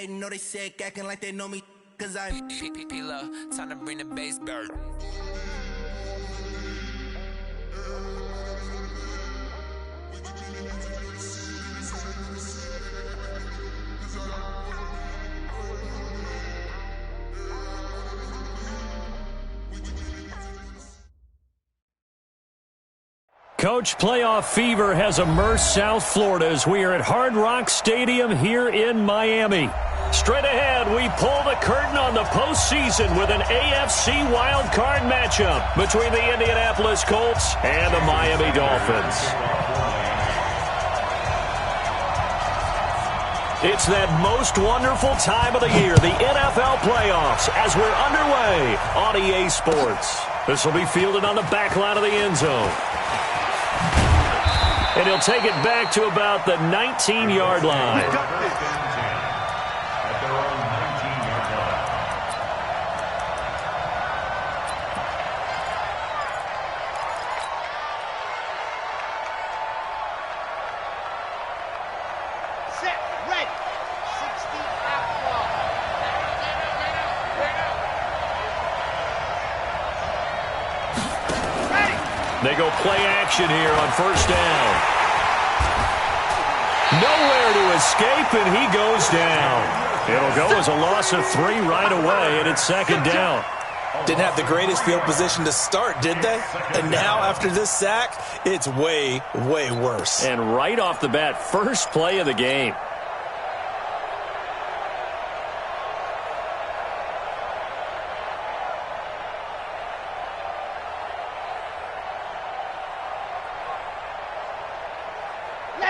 I know they sick, acting like they know me, cause I'm P-Love, time to bring the bass bird. Coach, playoff fever has immersed South Florida as we are at Hard Rock Stadium here in Miami. Straight ahead, we pull the curtain on the postseason with an AFC wildcard matchup between the Indianapolis Colts and the Miami Dolphins. It's that most wonderful time of the year, the NFL playoffs, as we're underway on EA Sports. This will be fielded on the back line of the end zone. And he'll take it back to about the 19-yard line. They go play action here on first down. Nowhere to escape, and he goes down. It'll go as a loss of 3 right away, and it's second down. Didn't have the greatest field position to start, did they? And now, after this sack, it's way, way worse. And right off the bat, first play of the game.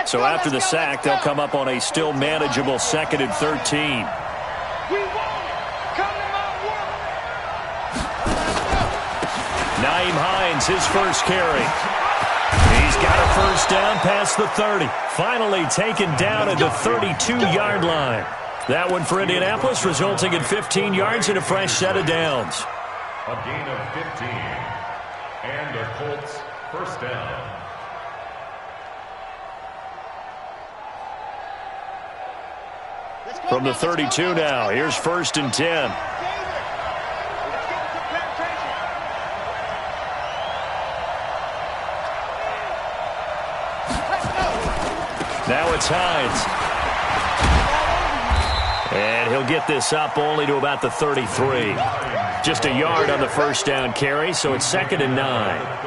So after the sack, they'll come up on a still manageable 2nd and 13. Nyheim Hines, his first carry. He's got a first down past the 30. Finally taken down at the 32-yard line. That one for Indianapolis, resulting in 15 yards and a fresh set of downs. A gain of 15. And the Colts first down. From the 32 now, here's 1st and 10. Now it's Hines. And he'll get this up only to about the 33. Just a yard on the first down carry, so it's 2nd and 9.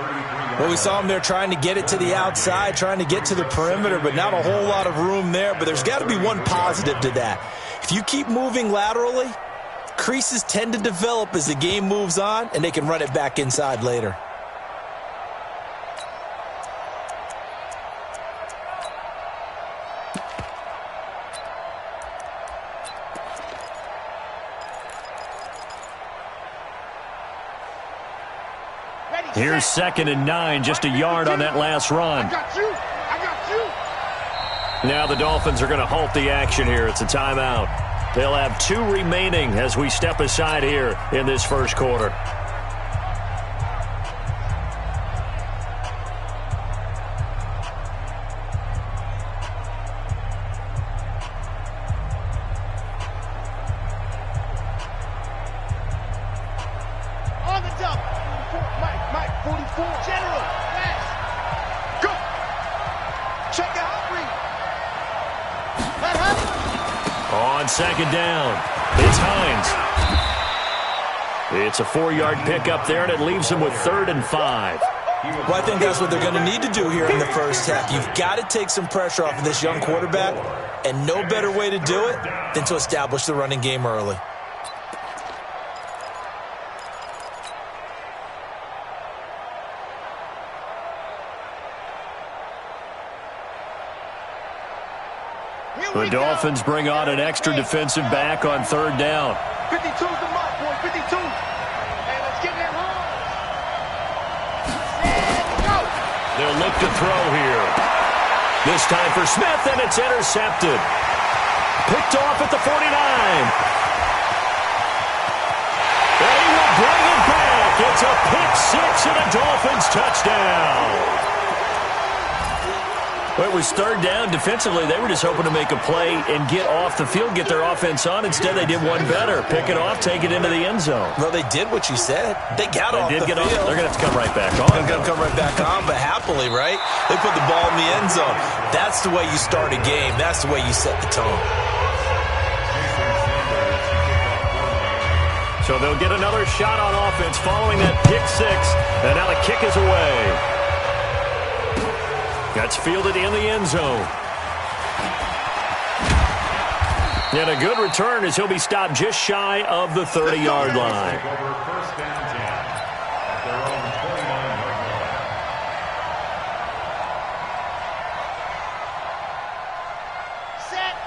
Well, we saw him there trying to get it to the outside, trying to get to the perimeter, but not a whole lot of room there. But there's got to be one positive to that. If you keep moving laterally, creases tend to develop as the game moves on, and they can run it back inside later. Here's 2nd and 9, just a yard on that last run. Now the Dolphins are going to halt the action here. It's a timeout. They'll have 2 remaining as we step aside here in this first quarter. On 2nd down, it's Hines. It's a 4-yard pickup there, and it leaves them with 3rd and 5. Well, I think that's what they're going to need to do here in the first half. You've got to take some pressure off of this young quarterback, and no better way to do it than to establish the running game early. The Dolphins bring on an extra defensive back on 3rd down. 52's the mark, boy. 52. Hey, let's get that home. Go. They'll look to throw here. This time for Smith, and it's intercepted. Picked off at the 49. And he will bring it back. It's a pick 6 and a Dolphins touchdown. Well, it was third down. Defensively, they were just hoping to make a play and get off the field, get their offense on. Instead, they did one better. Pick it off, take it into the end zone. Well, they did what you said. They got off the field. They're going to have to come right back on. They're going to come right back on, but happily, right? They put the ball in the end zone. That's the way you start a game. That's the way you set the tone. So they'll get another shot on offense following that pick six. And now the kick is away. That's fielded in the end zone. And a good return as he'll be stopped just shy of the 30-yard line.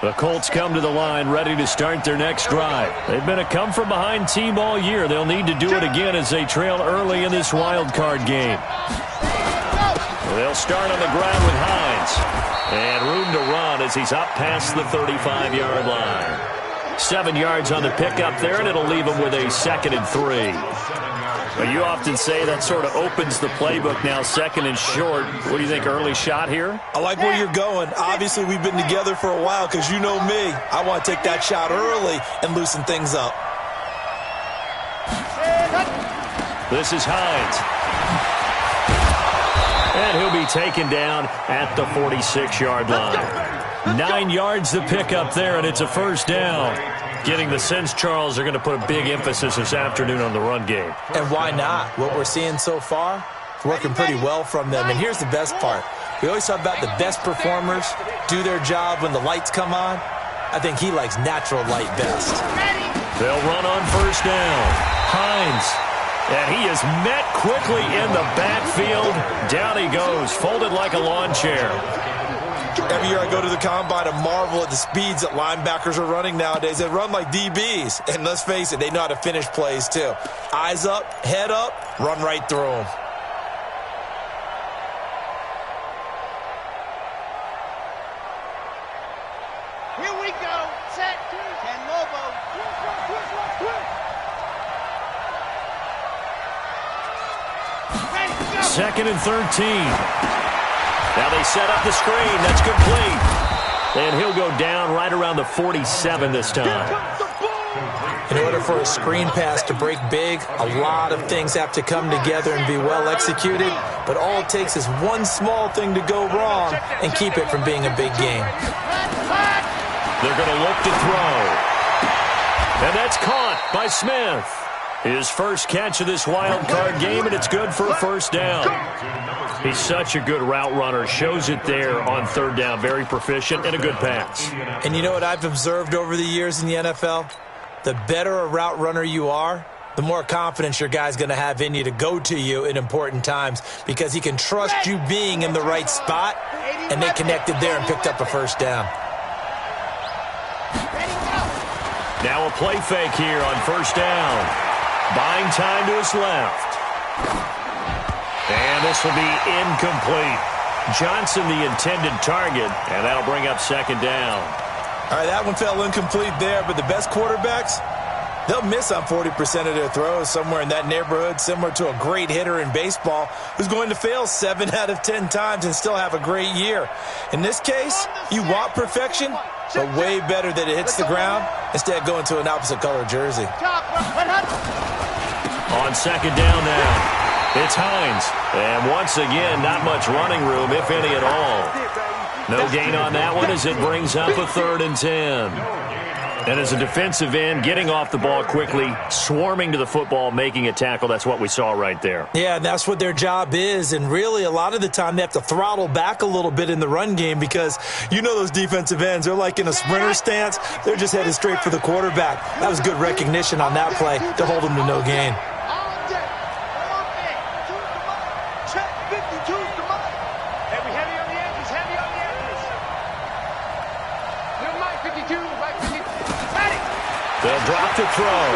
The Colts come to the line ready to start their next drive. They've been a come-from-behind team all year. They'll need to do it again as they trail early in this wild card game. They'll start on the ground with Hines. And room to run as he's up past the 35-yard line. 7 yards on the pickup there, and it'll leave him with a 2nd and 3. Well, you often say that sort of opens the playbook now, 2nd and short. What do you think, early shot here? I like where you're going. Obviously, we've been together for a while because you know me. I want to take that shot early and loosen things up. This is Hines. And he'll be taken down at the 46-yard line. 9 yards to pick up there, and it's a first down. Getting the sense, Charles, they're going to put a big emphasis this afternoon on the run game. And why not? What we're seeing so far, it's working pretty well from them. And here's the best part. We always talk about the best performers do their job when the lights come on. I think he likes natural light best. They'll run on first down. Hines. And he is met quickly in the backfield. Down he goes, folded like a lawn chair. Every year I go to the combine and marvel at the speeds that linebackers are running nowadays. They run like DBs. And let's face it, they know how to finish plays too. Eyes up, head up, run right through them. Here we go. Set. And Lobo. 2nd and 13. Now they set up the screen. That's complete. And he'll go down right around the 47 this time. In order for a screen pass to break big, a lot of things have to come together and be well executed. But all it takes is one small thing to go wrong and keep it from being a big game. They're going to look to throw. And that's caught by Smith. His first catch of this wild card game, and it's good for a first down. He's such a good route runner. Shows it there on third down. Very proficient and a good pass. And you know what I've observed over the years in the NFL? The better a route runner you are, the more confidence your guy's going to have in you to go to you in important times because he can trust you being in the right spot, and they connected there and picked up a first down. Now a play fake here on first down. Buying time to his left. And this will be incomplete. Johnson the intended target, and that'll bring up 2nd down. All right, that one fell incomplete there, but the best quarterbacks, they'll miss on 40% of their throws, somewhere in that neighborhood, similar to a great hitter in baseball who's going to fail 7 out of 10 times and still have a great year. In this case, you want perfection, but way better that it hits the ground instead of going to an opposite color jersey. On 2nd down now, it's Hines. And once again, not much running room, if any at all. No gain on that one as it brings up a 3rd and 10. And as a defensive end, getting off the ball quickly, swarming to the football, making a tackle, that's what we saw right there. Yeah, that's what their job is. And really, a lot of the time, they have to throttle back a little bit in the run game because you know those defensive ends, they're like in a sprinter stance. They're just headed straight for the quarterback. That was good recognition on that play to hold them to no gain. They'll drop the throw.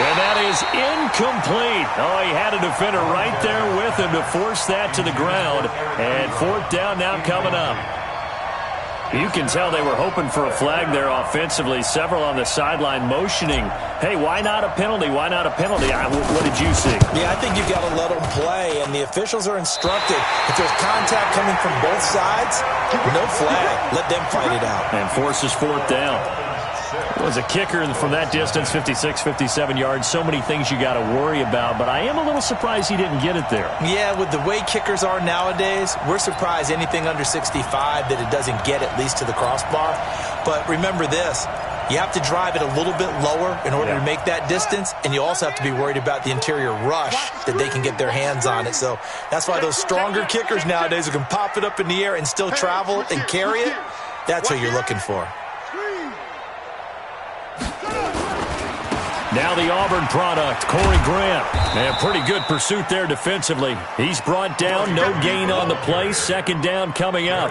And that is incomplete. Oh, he had a defender right there with him to force that to the ground. And 4th down now coming up. You can tell they were hoping for a flag there offensively. Several on the sideline motioning, hey, why not a penalty? Why not a penalty? What did you see? Yeah, I think you've got to let them play, and the officials are instructed. If there's contact coming from both sides, no flag. Let them fight it out. And forces fourth down. Was a kicker from that distance, 56, 57 yards. So many things you got to worry about, but I am a little surprised he didn't get it there. Yeah, with the way kickers are nowadays, we're surprised anything under 65 that it doesn't get at least to the crossbar. But remember this, you have to drive it a little bit lower in order to make that distance, and you also have to be worried about the interior rush that they can get their hands on it. So that's why those stronger kickers nowadays who can pop it up in the air and still travel and carry it, that's what you're looking for. Now the Auburn product, Corey Grant. And pretty good pursuit there defensively. He's brought down, no gain on the play. Second down coming up.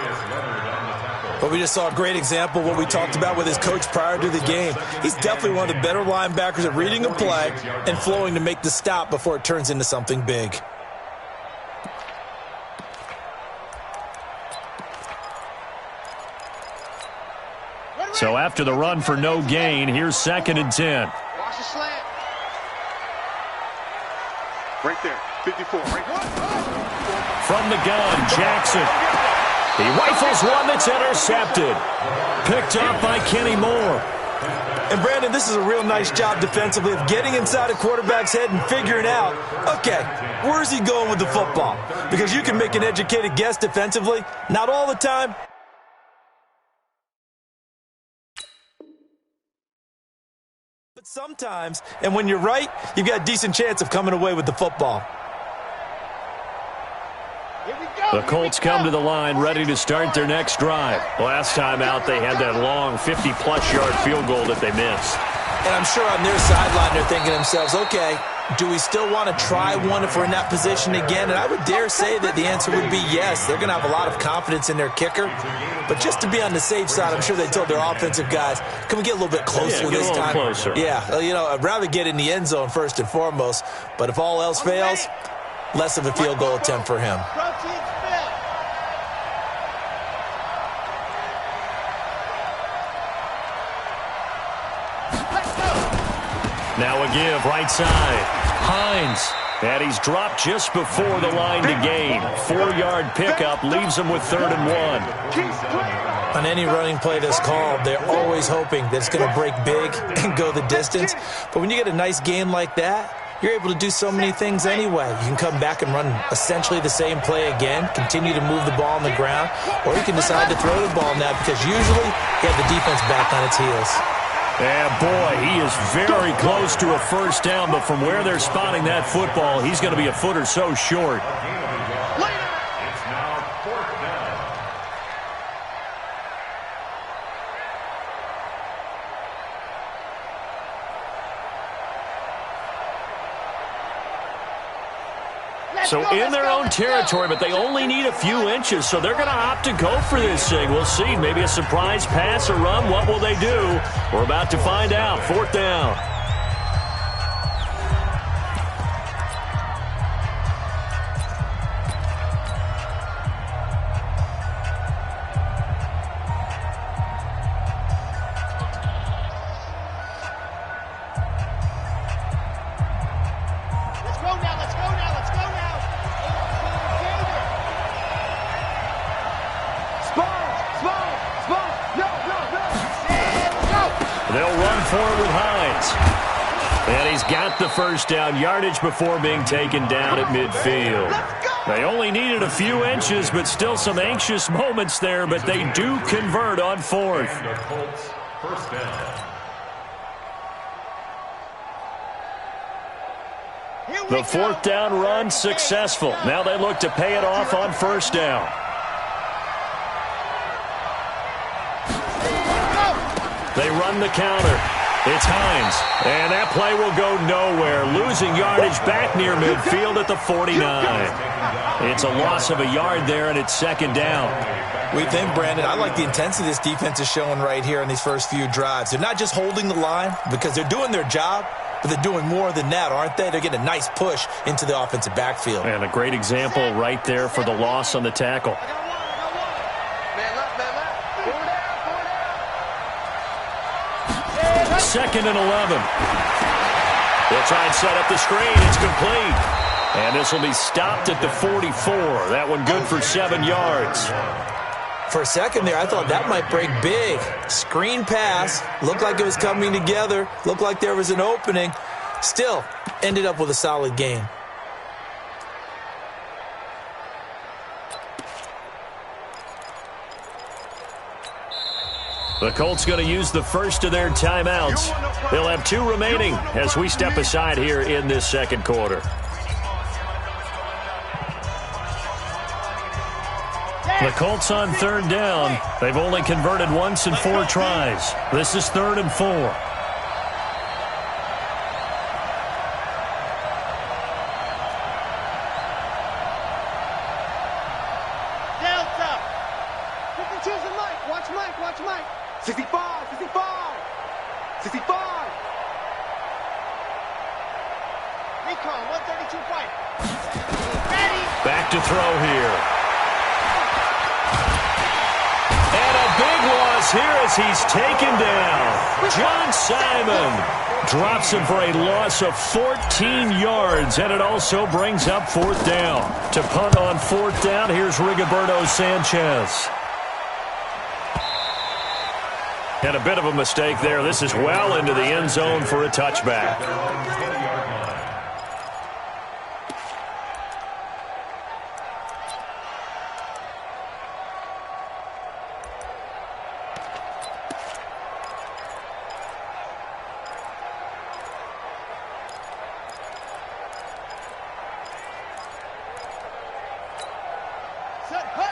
But we just saw a great example of what we talked about with his coach prior to the game. He's definitely one of the better linebackers at reading a play and flowing to make the stop before it turns into something big. So after the run for no gain, here's 2nd and 10. Watch the slant. Right there, 54. Right. From the gun, Jackson. He rifles one that's intercepted. Picked up by Kenny Moore. And, Brandon, this is a real nice job defensively of getting inside a quarterback's head and figuring out, okay, where's he going with the football? Because you can make an educated guess defensively. Not all the time. But sometimes, and when you're right, you've got a decent chance of coming away with the football. The Colts come to the line ready to start their next drive. Last time out, they had that long 50-plus yard field goal that they missed. And I'm sure on their sideline they're thinking to themselves, okay, do we still want to try one if we're in that position again? And I would dare say that the answer would be yes. They're going to have a lot of confidence in their kicker. But just to be on the safe side, I'm sure they told their offensive guys, can we get a little bit closer this time? Closer. Yeah, you know, I'd rather get in the end zone first and foremost. But if all else fails, less of a field goal attempt for him. Now a give, right side. Hines. And he's dropped just before the line to gain. 4-yard pickup leaves him with 3rd and 1. On any running play that's called, they're always hoping that it's going to break big and go the distance. But when you get a nice game like that, you're able to do so many things anyway. You can come back and run essentially the same play again, continue to move the ball on the ground, or you can decide to throw the ball now because usually you have the defense back on its heels. And boy, he is very close to a first down, but from where they're spotting that football, he's going to be a foot or so short. It's now 4th down. So in their own territory, but they only need a few inches, so they're going to opt to go for this thing. We'll see. Maybe a surprise pass or run. What will they do? We're about to find out. 4th down. They'll run forward with Hines. And he's got the first down yardage before being taken down at midfield. They only needed a few inches, but still some anxious moments there, but they do convert on 4th. The Colts, first down. The 4th down run successful. Now they look to pay it off on 1st down. They run the counter. It's Hines. And that play will go nowhere. Losing yardage back near midfield at the 49. It's a loss of a yard there, and it's 2nd down. We think, Brandon, I like the intensity this defense is showing right here in these first few drives. They're not just holding the line because they're doing their job, but they're doing more than that, aren't they? They're getting a nice push into the offensive backfield. And a great example right there for the loss on the tackle. Man left, man left. 2nd and 11. They'll try and set up the screen. It's complete. And this will be stopped at the 44. That one good for 7 yards. For a second there, I thought that might break big. Screen pass. Looked like it was coming together. Looked like there was an opening. Still, ended up with a solid gain. The Colts going to use the first of their timeouts. They'll have 2 remaining as we step aside here in this second quarter. The Colts on 3rd down. They've only converted once in 4 tries. This is 3rd and 4. Delta. 52's and Mike. Watch Mike. Watch Mike. 65. 65. 65. Recon. 132 fight. Ready. Back to throw here. And a big loss here as he's taken down. John Simon drops him for a loss of 14 yards, and it also brings up 4th down. To punt on 4th down, here's Rigoberto Sanchez. And a bit of a mistake there. This is well into the end zone for a touchback.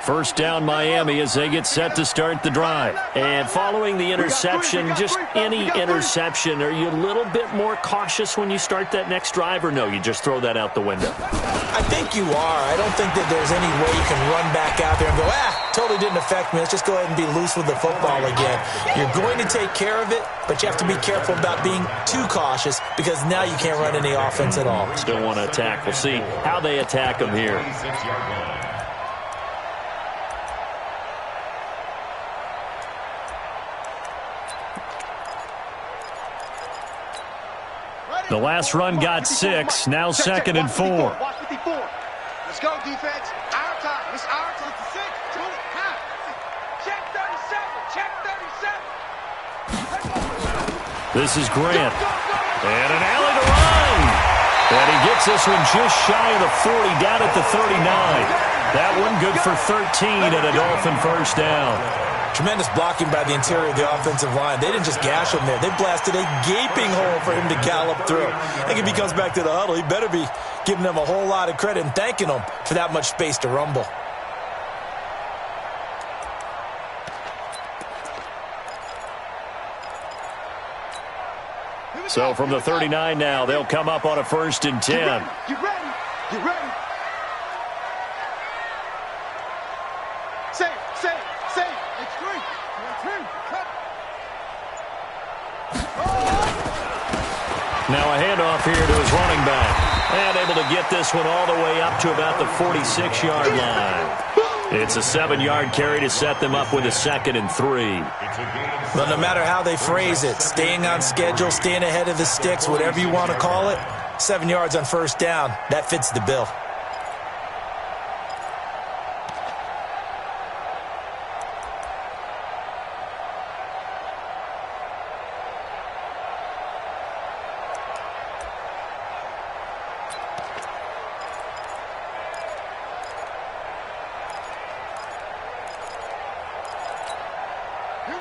First down Miami as they get set to start the drive. And following the interception, just any interception, are you a little bit more cautious when you start that next drive, or no, you just throw that out the window? I think you are. I don't think that there's any way you can run back out there and go, totally didn't affect me. Let's just go ahead and be loose with the football again. You're going to take care of it, but you have to be careful about being too cautious because now you can't run any offense at all. Still want to attack. We'll see how they attack them here. The last run got 6, now 2nd and 4. Watch 54. Let's go, defense. Our time. It's our time. 6. Check 37. Check 37. This is Grant. And an alley to run. And he gets this one just shy of the 40, down at the 39. That one good for 13 and a Dolphin first down. Tremendous blocking by the interior of the offensive line. They didn't just gash him there. They blasted a gaping hole for him to gallop through. I think if he comes back to the huddle, he better be giving them a whole lot of credit and thanking them for that much space to rumble. So from the 39 now, they'll come up on a 1st and 10. You ready? You ready? Say. It's 3. Now a handoff here to his running back. And able to get this one all the way up to about the 46-yard line. It's a 7-yard carry to set them up with a 2nd and 3. Well, no matter how they phrase it, staying on schedule, staying ahead of the sticks, whatever you want to call it, 7 yards on 1st down, that fits the bill.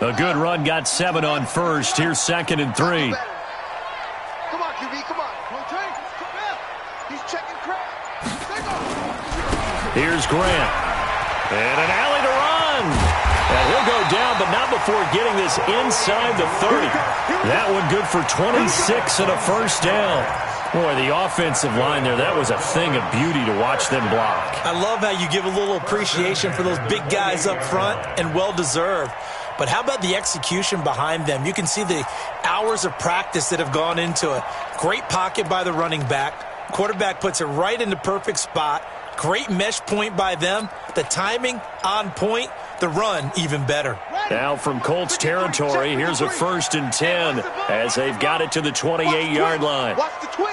A good run got 7 on 1st. Here's 2nd and 3. Come on, QB, come on. He's checking crap. Here's Grant. And an alley to run. And he'll go down, but not before getting this inside the 30. That one good for 26 and a first down. Boy, the offensive line there, that was a thing of beauty to watch them block. I love how you give a little appreciation for those big guys up front, and well-deserved. But how about the execution behind them? You can see the hours of practice that have gone into it. Great pocket by the running back. Quarterback puts it right in the perfect spot. Great mesh point by them. The timing on point. The run even better. Now from Colts territory, here's a 1st and 10 as they've got it to the 28-yard line. Watch the twitch.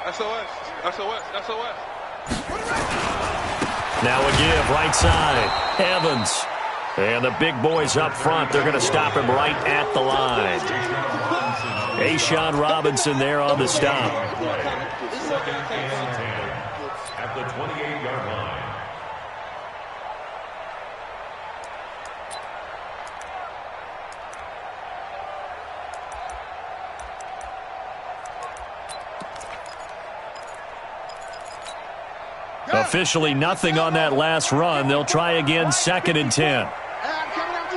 SOS. Now a give, right side. Evans. And the big boys up front, they're going to stop him right at the line. A'Shawn Robinson there on the stop. At the 28-yard line. Officially nothing on that last run. They'll try again, 2nd and 10. I'm coming after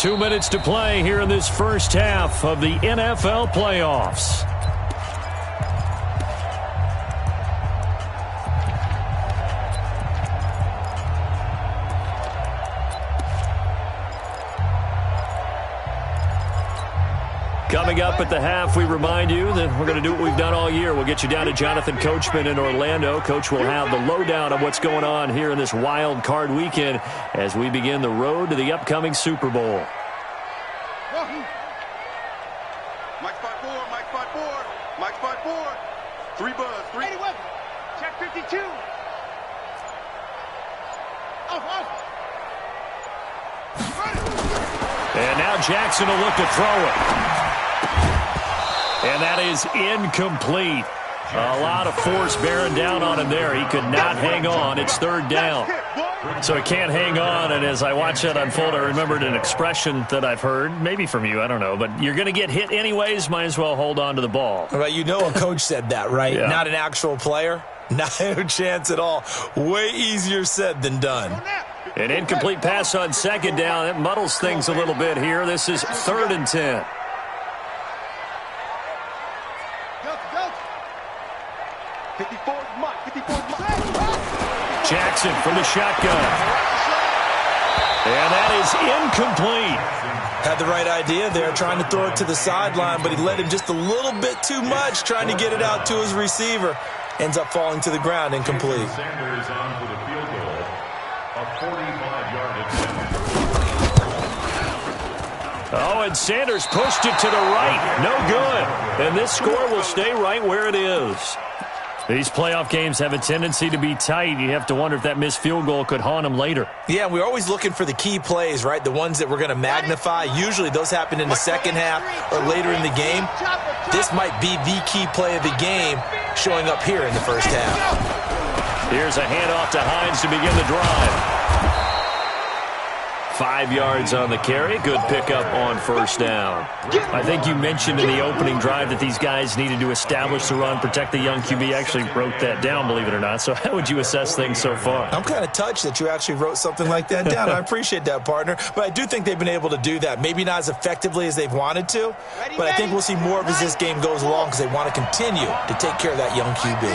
you. 2 minutes to play here in this first half of the NFL playoffs. Coming up at the half, we remind you that we're going to do what we've done all year. We'll get you down to Jonathan Coachman in Orlando. Coach will have the lowdown on what's going on here in this wild card weekend as we begin the road to the upcoming Super Bowl. Mike 5-4, Mike 5-4, Mike 5-4. 3 buzz, 3. Check 52. And now Jackson will look to throw it. And that is incomplete. A lot of force bearing down on him there. He could not hang on. It's 3rd down. So he can't hang on, and as I watch that unfold, I remembered an expression that I've heard, maybe from you, I don't know, but you're going to get hit anyways, might as well hold on to the ball. Well, you know a coach said that, right? Yeah. Not an actual player. Not a chance at all. Way easier said than done. An incomplete pass on 2nd down. It muddles things a little bit here. This is 3rd and 10. Jackson from the shotgun. And that is incomplete. Had the right idea there, trying to throw it to the sideline, but he let him just a little bit too much, trying to get it out to his receiver. Ends up falling to the ground, incomplete. Sanders on for the field goal. A 45-yard attempt. Oh, and Sanders pushed it to the right. No good. And this score will stay right where it is. These playoff games have a tendency to be tight. You have to wonder if that missed field goal could haunt them later. Yeah, we're always looking for the key plays, right? The ones that we're going to magnify. Usually those happen in the second half or later in the game. This might be the key play of the game showing up here in the first half. Here's a handoff to Hines to begin the drive. 5 yards on the carry. Good pickup on 1st down. I think you mentioned in the opening drive that these guys needed to establish the run, protect the young QB. Actually wrote that down, believe it or not. So how would you assess things so far? I'm kind of touched that you actually wrote something like that down. I appreciate that, partner. But I do think they've been able to do that. Maybe not as effectively as they've wanted to, but I think we'll see more of as this game goes along because they want to continue to take care of that young QB.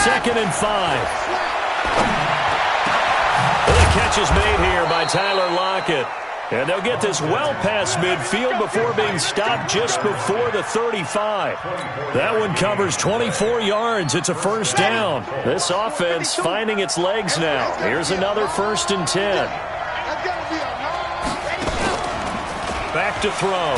2nd and 5. The catch is made here by Tyler Lockett. And they'll get this well past midfield before being stopped just before the 35. That one covers 24 yards. It's a 1st down. This offense finding its legs now. Here's another 1st and 10. Back to throw.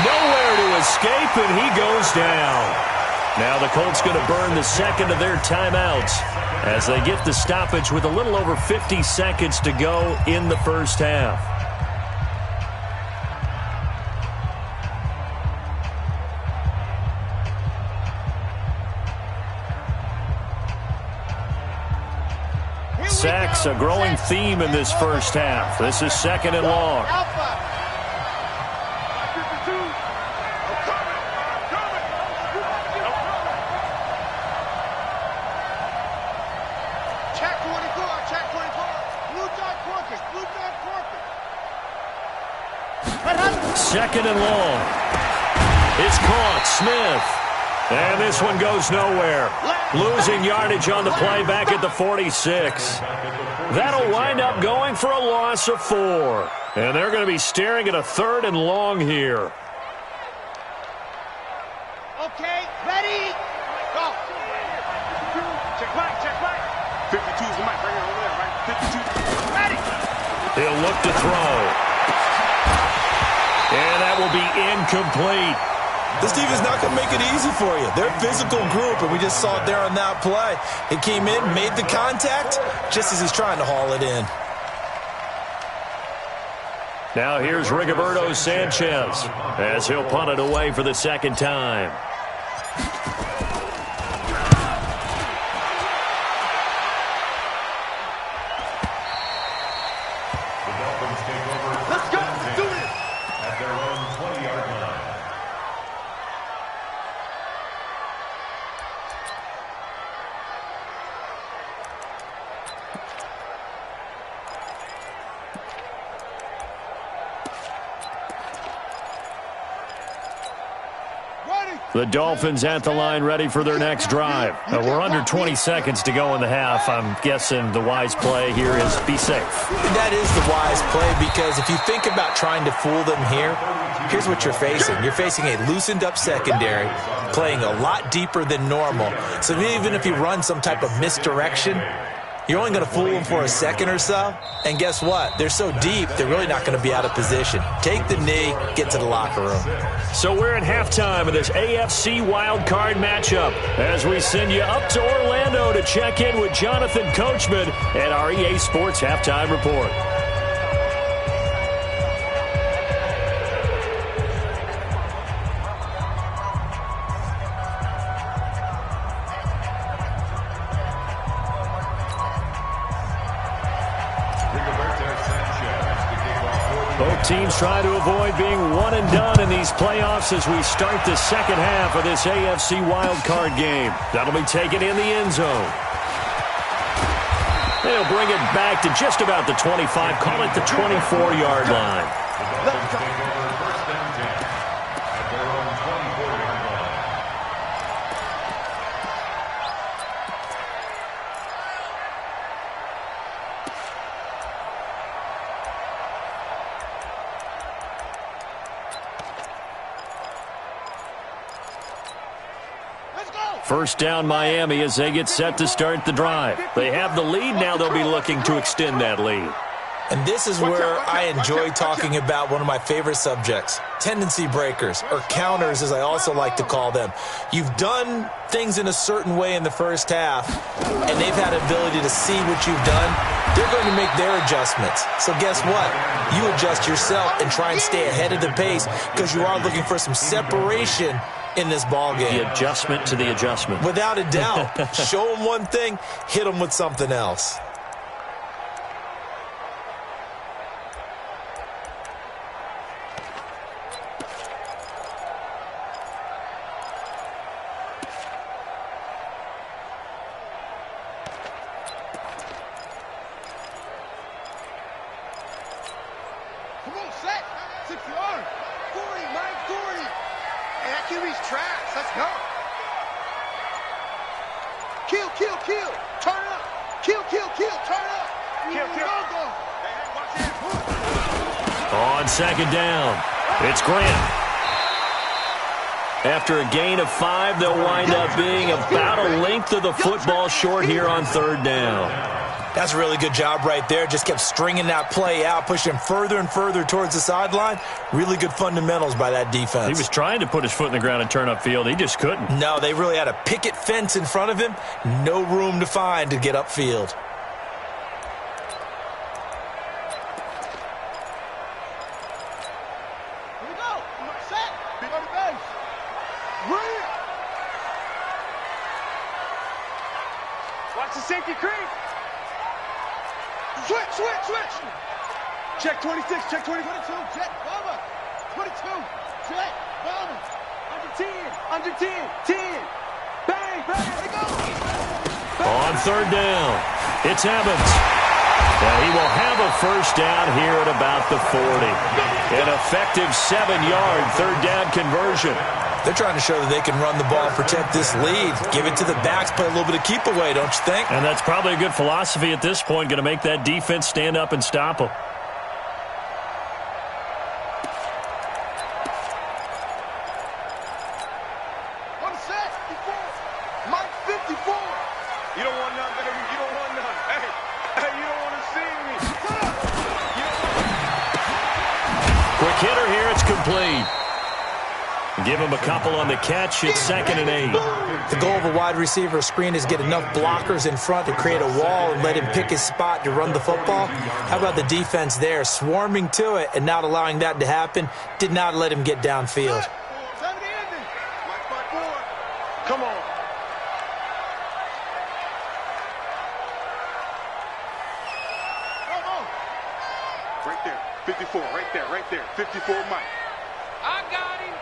Nowhere to escape, and he goes down. Now the Colts going to burn the 2nd of their timeouts as they get the stoppage with a little over 50 seconds to go in the first half. Sacks, a growing theme in this first half. This is 2nd and long. Second and long. It's caught. Smith. And this one goes nowhere. Losing yardage on the play back at the 46. That'll wind up going for a loss of 4. And they're going to be staring at a 3rd and long here. Okay, ready, go. Check back. 52 is the mic right here over there, right? 52, ready. He'll look to throw. And that will be incomplete. This defense is not going to make it easy for you. They're a physical group, and we just saw it there on that play. It came in, made the contact, just as he's trying to haul it in. Now here's Rigoberto Sanchez as he'll punt it away for the 2nd time. Let's go. Let's do this. At their own 20-yard line. The Dolphins at the line ready for their next drive. We're under 20 seconds to go in the half. I'm guessing the wise play here is be safe. That is the wise play, because if you think about trying to fool them here, here's what you're facing. You're facing a loosened up secondary, playing a lot deeper than normal. So even if you run some type of misdirection, you're only going to fool them for a second or so. And guess what? They're so deep, they're really not going to be out of position. Take the knee, get to the locker room. So we're at halftime of this AFC wildcard matchup as we send you up to Orlando to check in with Jonathan Coachman at our EA Sports Halftime Report. Both teams try to avoid being one and done in these playoffs as we start the 2nd half of this AFC wildcard game. That'll be taken in the end zone. They'll bring it back to just about the 25, call it the 24-yard line. First down Miami as they get set to start the drive. They have the lead. Now they'll be looking to extend that lead. And this is where I enjoy talking about one of my favorite subjects, tendency breakers, or counters as I also like to call them. You've done things in a certain way in the first half, and they've had ability to see what you've done. They're going to make their adjustments. So guess what? You adjust yourself and try and stay ahead of the pace because you are looking for some separation in this ball game. The adjustment to the adjustment. Without a doubt. Show them one thing, hit them with something else. Come on, set. 6 yards. 40, Mike, 40. Hey, that QB's trash. Let's go. Kill. Turn it up. Kill. Turn it up. Kill. Go. Hey, watch it. On 2nd down, it's Grant. After a gain of 5, they'll wind up being about a length of the football short here on 3rd down. That's a really good job right there. Just kept stringing that play out, pushing further and further towards the sideline. Really good fundamentals by that defense. He was trying to put his foot in the ground and turn upfield. He just couldn't. No, they really had a picket fence in front of him. No room to find to get upfield. Here we go. Set. Big on the base. Run. Watch the safety creep. Switch. Check 26, check 22. Check, Bubba. 22. Check, Bubba. Under 10. 10. Bang. Let it go. On 3rd down, it's Evans. Now he will have a first down here at about the 40. An effective 7-yard 3rd down conversion. They're trying to show that they can run the ball and protect this lead. Give it to the backs, play a little bit of keep away, don't you think? And that's probably a good philosophy at this point, going to make that defense stand up and stop them. Quick hitter here, it's complete. Give him a couple on the catch. It's 2nd and 8. The goal of a wide receiver screen is get enough blockers in front to create a wall and let him pick his spot to run the football. How about the defense there, swarming to it and not allowing that to happen? Did not let him get downfield. Come on. Right there. 54, right there, right there. 54, Mike. I got him.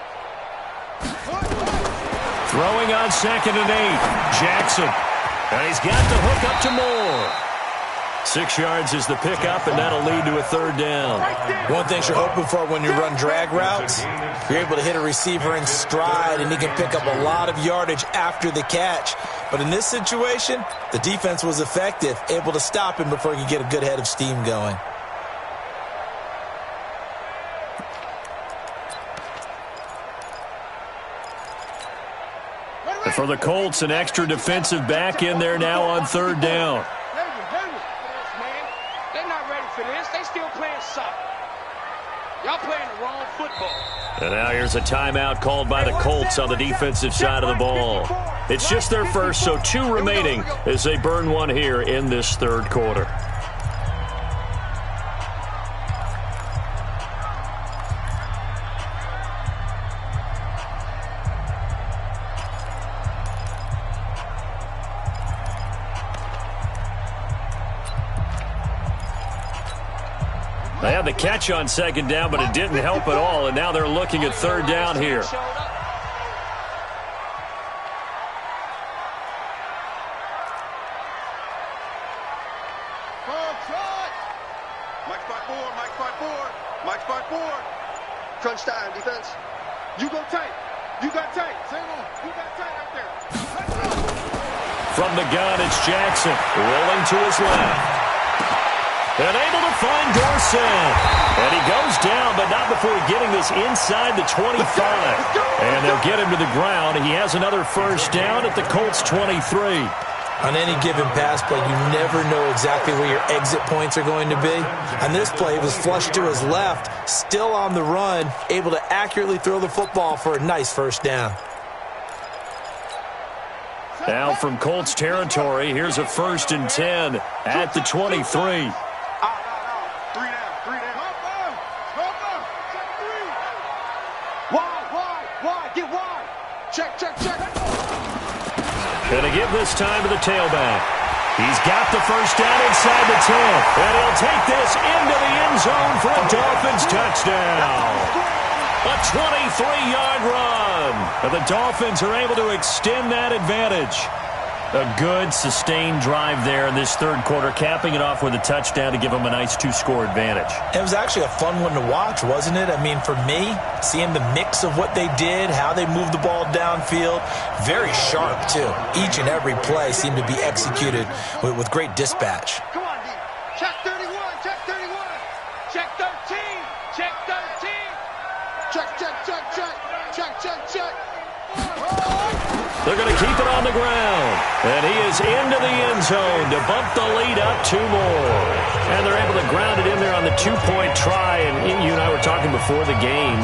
Throwing on 2nd and 8. Jackson. And he's got the hook up to Moore. 6 yards is the pickup, and that'll lead to a 3rd down. One thing you're hoping for when you run drag routes, you're able to hit a receiver in stride, and he can pick up a lot of yardage after the catch. But in this situation, the defense was effective, able to stop him before he could get a good head of steam going. For the Colts, an extra defensive back in there now on 3rd down. They're not ready for this. They still playing soccer. Y'all playing the wrong football. And now here's a timeout called by the Colts on the defensive side of the ball. It's just their first, so 2 remaining as they burn one here in this 3rd quarter. They had the catch on 2nd down, but it didn't help at all, and now they're looking at 3rd down here. Mike spot 4, Mike spot 4, Mike spot 4. Crunch time, defense. You go tight. You got tight. Same on. You got tight out there. From the gun, it's Jackson, rolling to his left. And able to find Dorsett. And he goes down, but not before getting this inside the 25. And they'll get him to the ground. He has another 1st down at the Colts 23. On any given pass play, you never know exactly where your exit points are going to be. On this play, it was flushed to his left, still on the run, able to accurately throw the football for a nice 1st down. Now from Colts territory, here's a 1st and 10 at the 23. Check, check, check. Going to give this time to the tailback. He's got the 1st down inside the 10. And he'll take this into the end zone for a Dolphins touchdown. A 23-yard run. And the Dolphins are able to extend that advantage. A good, sustained drive there in this 3rd quarter, capping it off with a touchdown to give them a nice 2-score advantage. It was actually a fun one to watch, wasn't it? I mean, for me, seeing the mix of what they did, how they moved the ball downfield, very sharp, too. Each and every play seemed to be executed with great dispatch. Come on, D. Check 31, check 31. Check 13, check 13. Check, check, check, check. Check, check, check. They're going to keep it on the ground. And he is into the end zone to bump the lead up 2 more. And they're able to ground it in there on the 2-point try. And you and I were talking before the game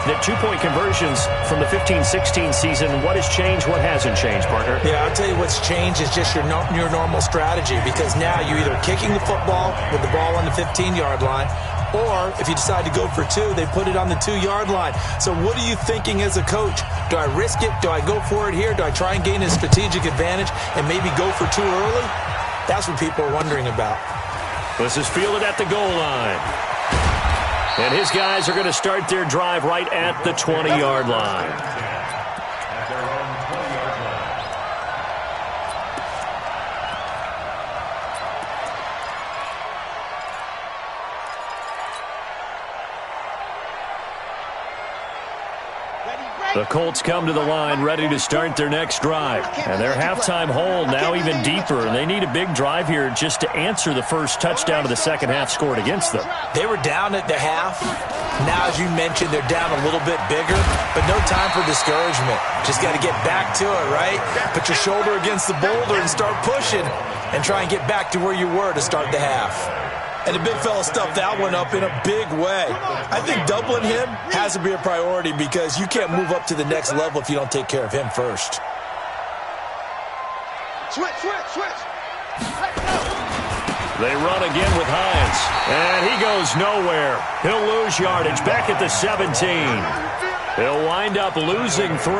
that 2-point conversions from the 15-16 season, what has changed, what hasn't changed, partner? Yeah, I'll tell you what's changed is just your normal strategy, because now you're either kicking the football with the ball on the 15-yard line, or if you decide to go for 2, they put it on the 2-yard line. So what are you thinking as a coach? Do I risk it? Do I go for it here? Do I try and gain a strategic advantage and maybe go for 2 early? That's what people are wondering about. This is fielded at the goal line. And his guys are going to start their drive right at the 20-yard line. At their own 20-yard line. Ready, ready. The Colts come to the line ready to start their next drive. And their halftime hole now even deeper. And they need a big drive here just to answer the first touchdown of the second half scored against them. They were down at the half. Now, as you mentioned, they're down a little bit bigger, but no time for discouragement. Just got to get back to it, right? Put your shoulder against the boulder and start pushing and try and get back to where you were to start the half. And the big fella stuffed that one up in a big way. I think doubling him has to be a priority because you can't move up to the next level if you don't take care of him first. Switch. They run again with Hines. And he goes nowhere. He'll lose yardage back at the 17. He'll wind up losing 3.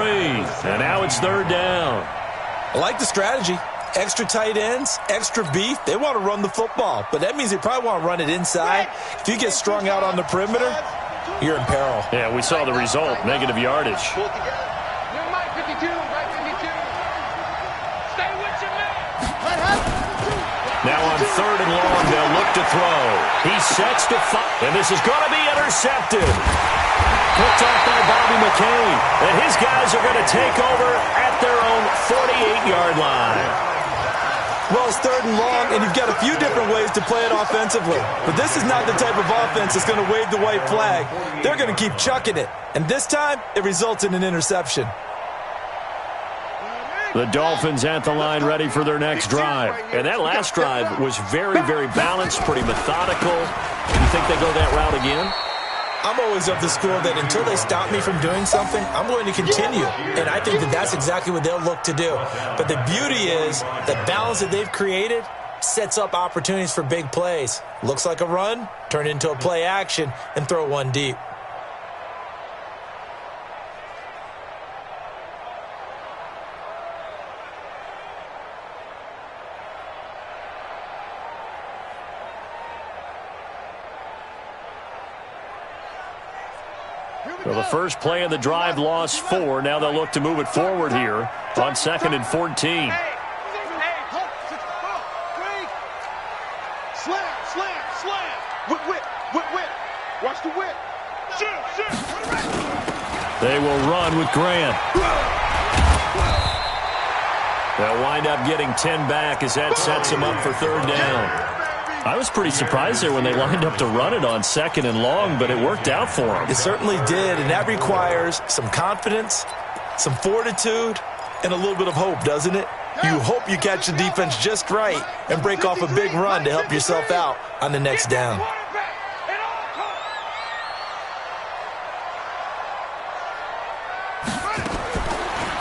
And now it's third down. I like the strategy. Extra tight ends, extra beef. They want to run the football, but that means they probably want to run it inside. If you get strung out on the perimeter, you're in peril. Yeah, we saw the result, negative yardage. Right 52. Stay with your man. Now on third and long, they'll look to throw. He sets to fire, and this is going to be intercepted. Picked off by Bobby McCain, and his guys are going to take over at their own 48-yard line. Well, it's third and long, and you've got a few different ways to play it offensively. But this is not the type of offense that's going to wave the white flag. They're going to keep chucking it. And this time, it results in an interception. The Dolphins at the line ready for their next drive. And that last drive was very, very balanced, pretty methodical. You think they go that route again? I'm always of the school that until they stop me from doing something, I'm going to continue. And I think that that's exactly what they'll look to do. But the beauty is the balance that they've created sets up opportunities for big plays. Looks like a run, turn it into a play action, and throw one deep. Well, the first play of the drive lost 4. Now they'll look to move it forward here on 2nd and 14. Slam. Whip. Watch the whip. Shoot. They will run with Grant. They'll wind up getting 10 back as that sets them up for third down. I was pretty surprised there when they lined up to run it on 2nd and long, but it worked out for them. It certainly did, and that requires some confidence, some fortitude, and a little bit of hope, doesn't it? You hope you catch the defense just right and break off a big run to help yourself out on the next down.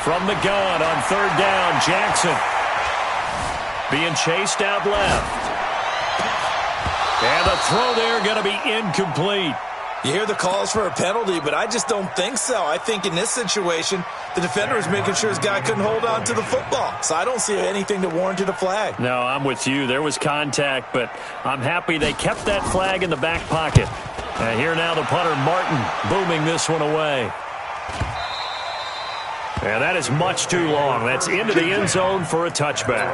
From the gun on third down, Jackson being chased out left. And the throw there going to be incomplete. You hear the calls for a penalty, but I just don't think so. I think in this situation, the defender was making sure his guy couldn't hold on to the football. So I don't see anything that warranted a flag. No, I'm with you. There was contact, but I'm happy they kept that flag in the back pocket. And here now the punter, Martin, booming this one away. And that is much too long. That's into the end zone for a touchback.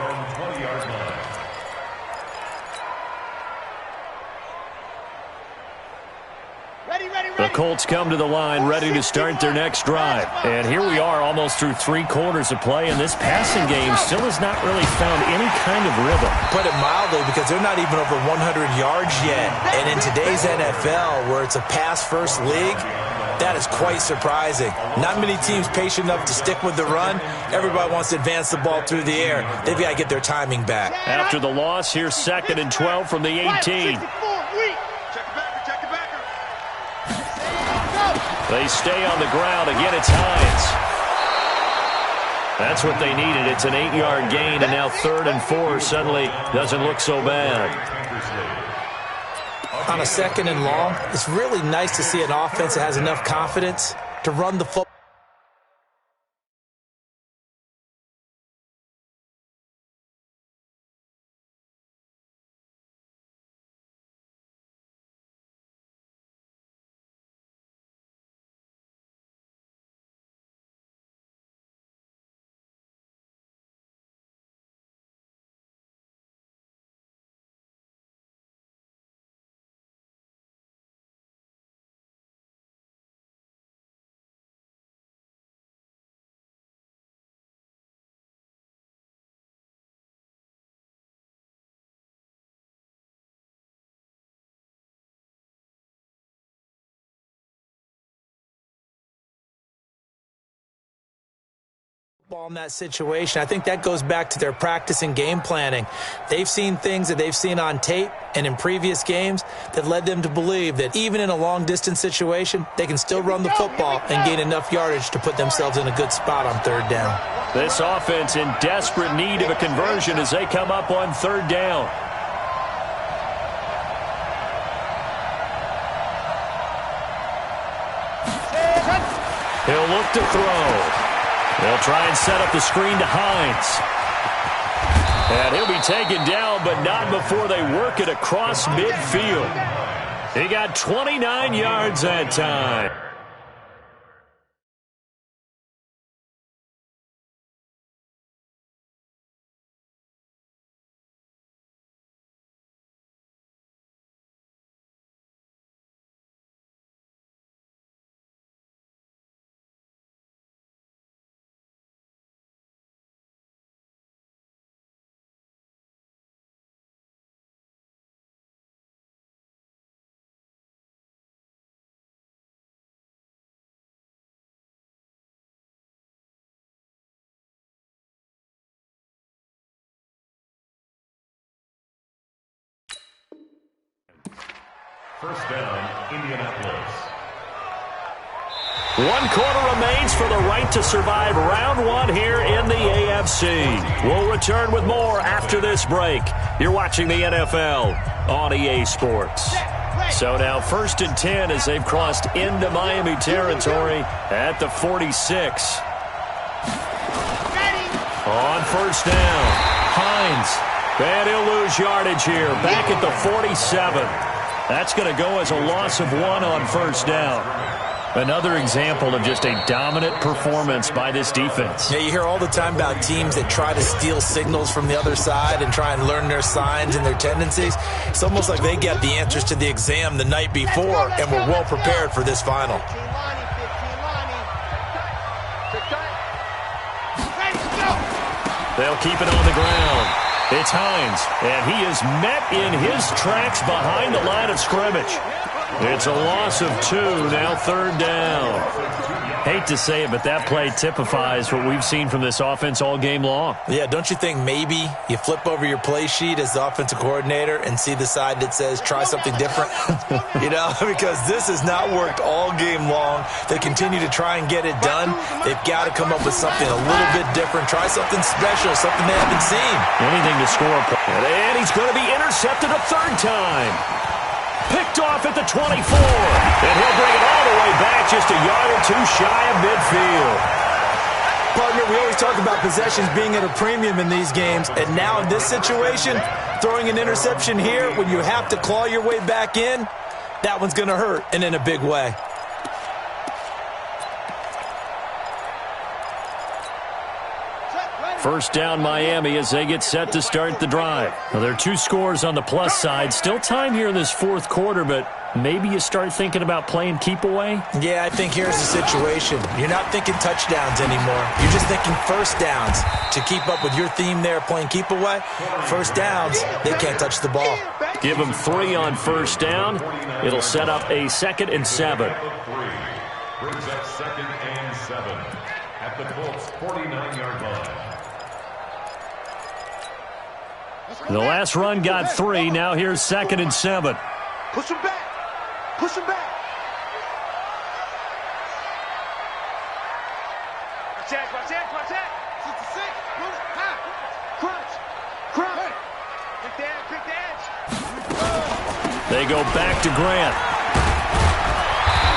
The Colts come to the line ready to start their next drive. And here we are almost through 3 quarters of play, and this passing game still has not really found any kind of rhythm. Put it mildly, because they're not even over 100 yards yet. And in today's NFL, where it's a pass-first league, that is quite surprising. Not many teams patient enough to stick with the run. Everybody wants to advance the ball through the air. They've got to get their timing back. After the loss, here's 2nd and 12 from the 18. They stay on the ground. Again, it's Hines. That's what they needed. It's an 8-yard gain, and now 3rd and 4 suddenly doesn't look so bad. On a 2nd and long, it's really nice to see an offense that has enough confidence to run the football. Ball in that situation. I think that goes back to their practice and game planning. They've seen things that they've seen on tape and in previous games that led them to believe that even in a long-distance situation, they can still run the football and gain enough yardage to put themselves in a good spot on third down. This offense in desperate need of a conversion as they come up on third down. He'll look to throw. They'll try and set up the screen to Hines. And he'll be taken down, but not before they work it across midfield. He got 29 yards that time. First down, Indianapolis. 1 quarter remains for the right to survive round 1 here in the AFC. We'll return with more after this break. You're watching the NFL on EA Sports. So now 1st and 10 as they've crossed into Miami territory at the 46. On first down, Hines. And he'll lose yardage here, back at the 47. That's going to go as a loss of 1 on first down. Another example of just a dominant performance by this defense. Yeah, you hear all the time about teams that try to steal signals from the other side and try and learn their signs and their tendencies. It's almost like they get the answers to the exam the night before and were well prepared for this final. They'll keep it on the ground. It's Hines, and he is met in his tracks behind the line of scrimmage. It's a loss of 2, now third down. Hate to say it, but that play typifies what we've seen from this offense all game long. Yeah, don't you think maybe you flip over your play sheet as the offensive coordinator and see the side that says try something different? You know, because this has not worked all game long. They continue to try and get it done. They've got to come up with something a little bit different. Try something special, something they haven't seen. Anything to score a point. And he's going to be intercepted a third time. Picked off at the 24. And he'll bring it all the way back just a yard or 2 shy of midfield. Partner, we always talk about possessions being at a premium in these games. And now in this situation, throwing an interception here when you have to claw your way back in, that one's going to hurt, and in a big way. First down Miami as they get set to start the drive. Now, there are 2 scores on the plus side. Still time here in this 4th quarter, but maybe you start thinking about playing keep away? Yeah, I think here's the situation. You're not thinking touchdowns anymore. You're just thinking first downs. To keep up with your theme there, playing keep away, first downs, they can't touch the ball. Give them 3 on first down. It'll set up a 2nd and 7. Brings up 2nd and 7 at the Colts' 49-yard line. The last run got 3. Now here's 2nd and 7. Push him back. Push him back. Watch that. 66. Pull it. Crunch. Pick the edge. They go back to Grant.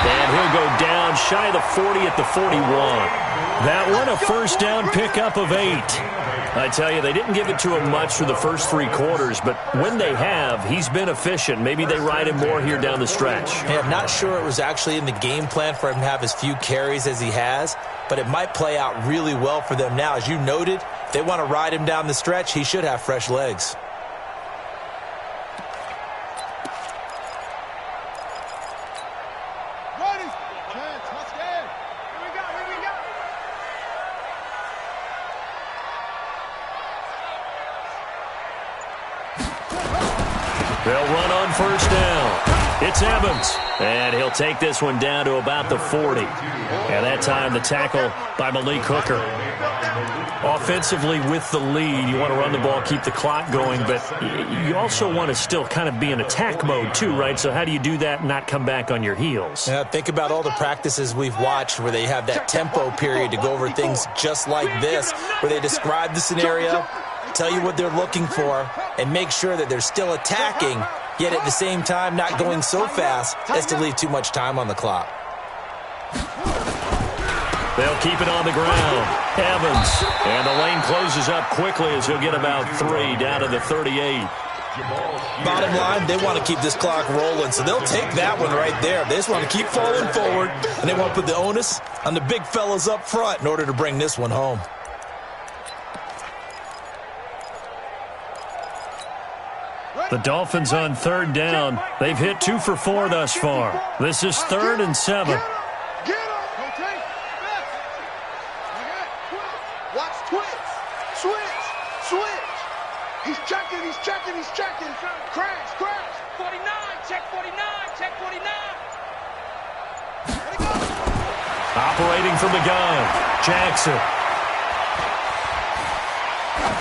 And he'll go down shy of the 40 at the 41. That one a first down pickup of 8. I tell you, they didn't give it to him much for the first 3 quarters, but when they have, he's been efficient. Maybe they ride him more here down the stretch. Hey, I'm not sure it was actually in the game plan for him to have as few carries as he has, but it might play out really well for them now. As you noted, if they want to ride him down the stretch, he should have fresh legs. They'll run on first down. It's it's Evans. And he'll take this one down to about the 40. And that time the tackle by Malik Hooker. Offensively with the lead, you want to run the ball, keep the clock going, but you also want to still kind of be in attack mode too, right? So how do you do that and not come back on your heels? Yeah, think about all the practices we've watched where they have that tempo period to go over things just like this, where they describe the scenario, tell you what they're looking for, and make sure that they're still attacking, yet at the same time not going so fast as to leave too much time on the clock. They'll keep it on the ground. Evans. And the lane closes up quickly as he'll get about 3 down to the 38. Bottom line, they want to keep this clock rolling, so they'll take that one right there. They just want to keep falling forward, and they want to put the onus on the big fellas up front in order to bring this one home. The Dolphins on 3rd down. They've hit 2 for 4 thus far. This is 3rd and 7. He's checking. Crash. 49, check 49, check 49. Operating from the gun, Jackson.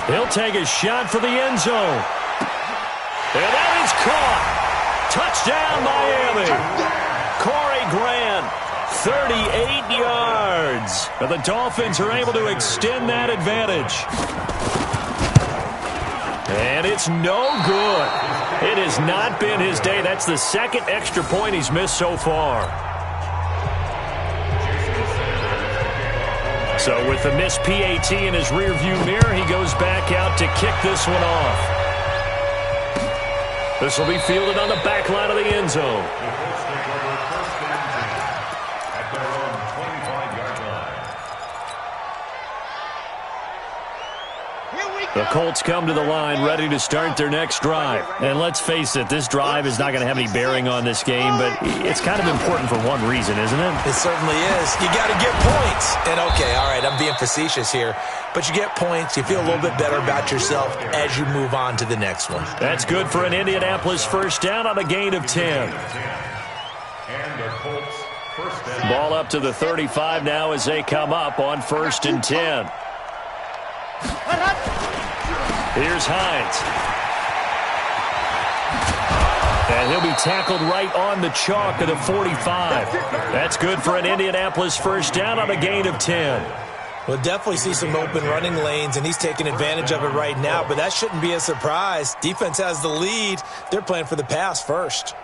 He'll take a shot for the end zone. And that is caught. Touchdown, Miami. Corey Grant, 38 yards. And the Dolphins are able to extend that advantage. And it's no good. It has not been his day. That's the second extra point he's missed so far. So with the missed PAT in his rearview mirror, he goes back out to kick this one off. This will be fielded on the back line of the end zone. The Colts come to the line ready to start their next drive. And let's face it, this drive is not going to have any bearing on this game, but it's kind of important for one reason, isn't it? It certainly is. You got to get points. And okay, all right, I'm being facetious here, but you get points, you feel a little bit better about yourself as you move on to the next one. That's good for an Indianapolis first down on a gain of 10. And the Colts first down. Ball up to the 35 now as they come up on 1st and 10. Here's Hines. And he'll be tackled right on the chalk of the 45. That's good for an Indianapolis first down on a gain of 10. We'll definitely see some open running lanes, and he's taking advantage of it right now, but that shouldn't be a surprise. Defense has the lead. They're playing for the pass first.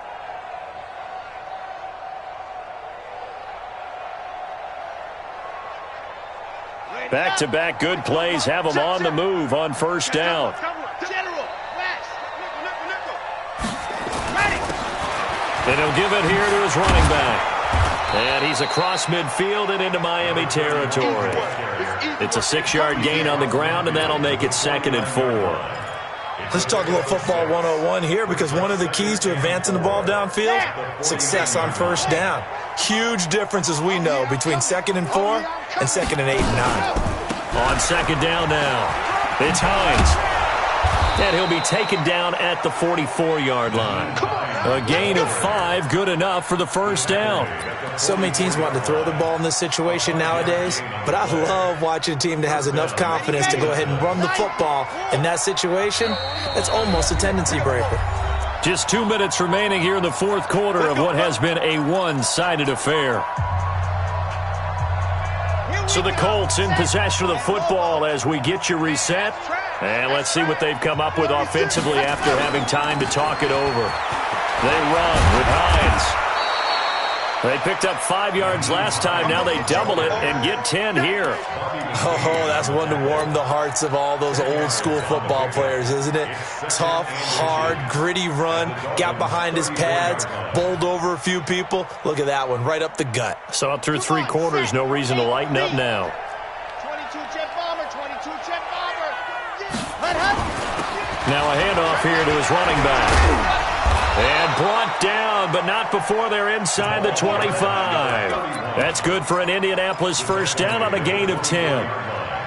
Back-to-back good plays have them on the move on first down. And he'll give it here to his running back. And he's across midfield and into Miami territory. It's a 6-yard gain on the ground, and that'll make it 2nd and 4. Let's talk a little football 101 here, because one of the keys to advancing the ball downfield, success on first down. Huge difference, as we know, between 2nd and 4 and 2nd and 8 and 9. On 2nd down now, it's Hines. And he'll be taken down at the 44-yard line. A gain of 5, good enough for the first down. So many teams want to throw the ball in this situation nowadays, but I love watching a team that has enough confidence to go ahead and run the football. In that situation, that's almost a tendency breaker. Just 2 minutes remaining here in the 4th quarter of what has been a one-sided affair. So the Colts in possession of the football as we get you reset. And let's see what they've come up with offensively after having time to talk it over. They run with Hines. They picked up 5 yards last time. Now they double it and get 10 here. Oh, that's one to warm the hearts of all those old school football players, isn't it? Tough, hard, gritty run. Got behind his pads, bowled over a few people. Look at that one, right up the gut. So up through 3 quarters, no reason to lighten up now. 22 jet bomber, 22 jet bomber. Now a handoff here to his running back. And brought down, but not before they're inside the 25. That's good for an Indianapolis first down on a gain of 10.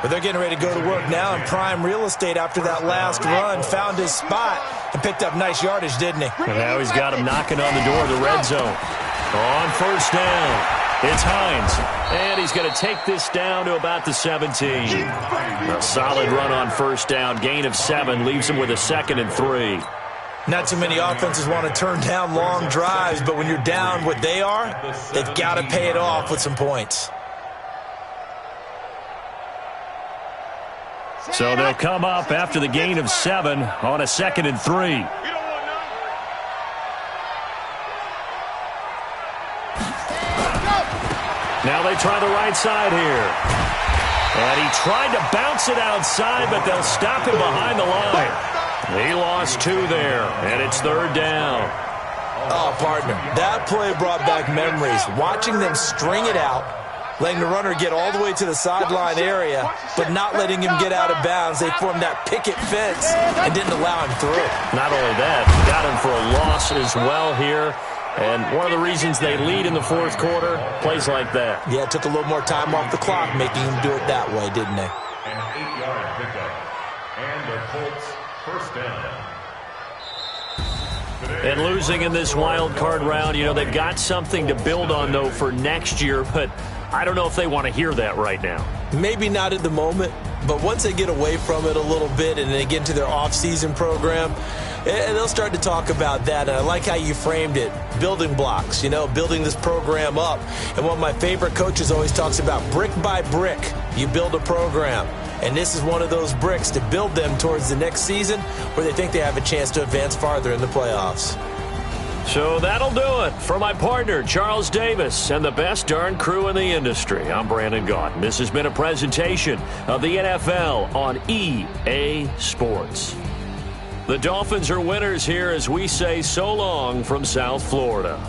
But they're getting ready to go to work now in prime real estate after that last run. Found his spot and picked up nice yardage, didn't he? And now he's got him knocking on the door of the red zone. On first down, it's Hines. And he's going to take this down to about the 17. A solid run on first down. Gain of 7 leaves him with a 2nd and 3. Not too many offenses want to turn down long drives, but when you're down what they are, they've got to pay it off with some points. So they'll come up after the gain of 7 on a 2nd and 3. Now they try the right side here. And he tried to bounce it outside, but they'll stop him behind the line. He lost 2 there, and it's 3rd down. Oh, partner, that play brought back memories. Watching them string it out, letting the runner get all the way to the sideline area, but not letting him get out of bounds. They formed that picket fence and didn't allow him through. Not only that, got him for a loss as well here. And one of the reasons they lead in the 4th quarter, plays like that. Yeah, it took a little more time off the clock, making him do it that way, didn't they? An 8-yard pickup. And the Colts first down. And losing in this wild card round, you know, they've got something to build on, though, for next year. But I don't know if they want to hear that right now. Maybe not at the moment, but once they get away from it a little bit and they get into their off-season program, they'll start to talk about that. And I like how you framed it, building blocks, you know, building this program up. And one of my favorite coaches always talks about brick by brick, you build a program. And this is one of those bricks to build them towards the next season where they think they have a chance to advance farther in the playoffs. So that'll do it for my partner, Charles Davis, and the best darn crew in the industry. I'm Brandon Gaudin. This has been a presentation of the NFL on EA Sports. The Dolphins are winners here as we say so long from South Florida.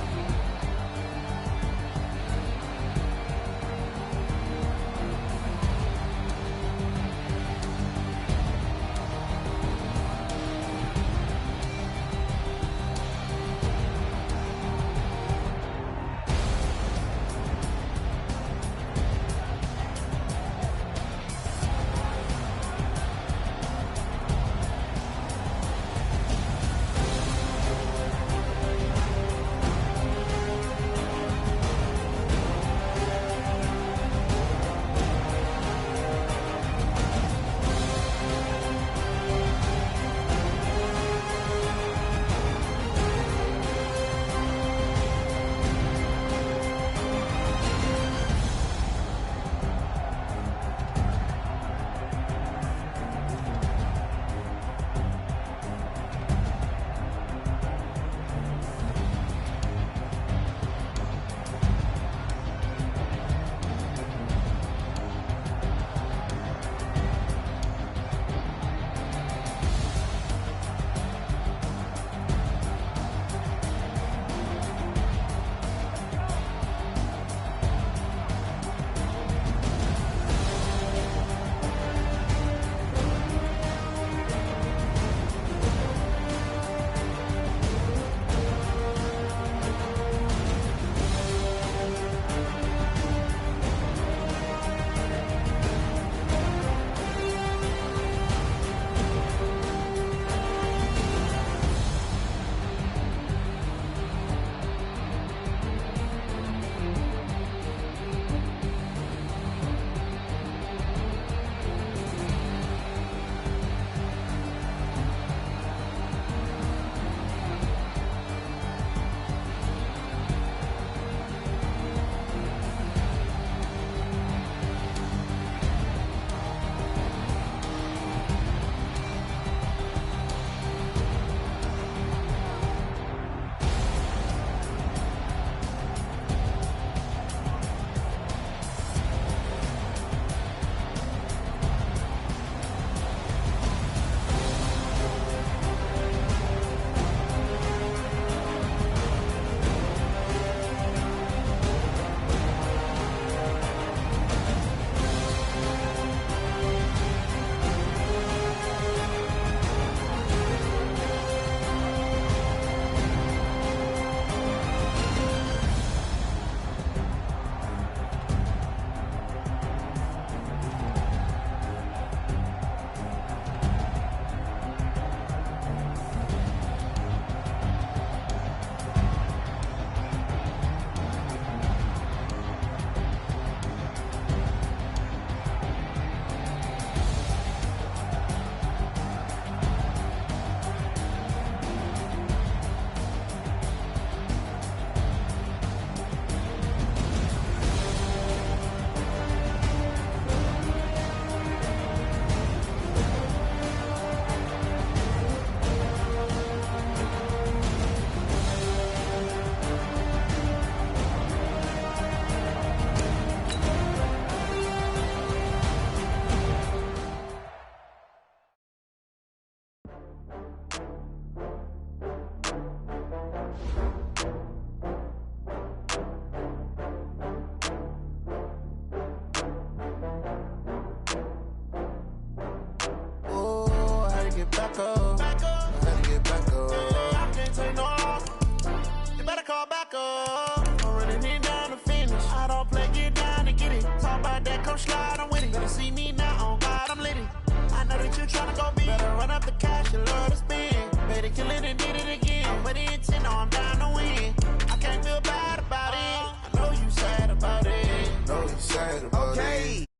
back up. I had to get back up. I can't take no longer. You better call back up. I'm running it down to finish. I don't play, get down to get it. Talk about that, come slide, I'm with it. Better see me now, on God, I'm lit it. I know that you tryna go big. Better run up the cash, you love to spend. Better kill it and did it again. I'm with the intent, I'm down to win. I can't feel bad about it. I know you sad about it. I know you sad about it.